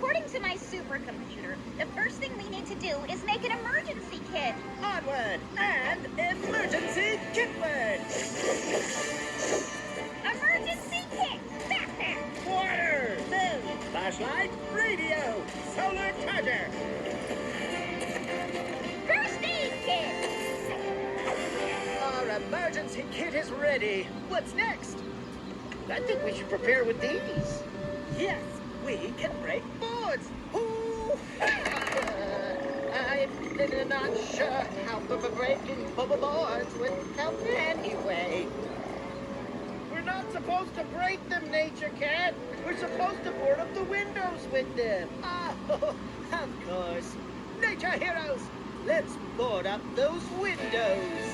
according to my supercomputer, the first thing we need to do is make an emergency kit. Onward and emergency kitward. Emergency kit! Backpack! Water, food, flashlight, radio, solar charger. First aid kit! Our emergency kit is ready. What's next? I think we should prepare with these. Yes, we can break boards. Ooh. I'm not sure how breaking boards would help anyway. We're not supposed to break them, Nature Cat. We're supposed to board up the windows with them. Oh, of course. Nature heroes, let's board up those windows.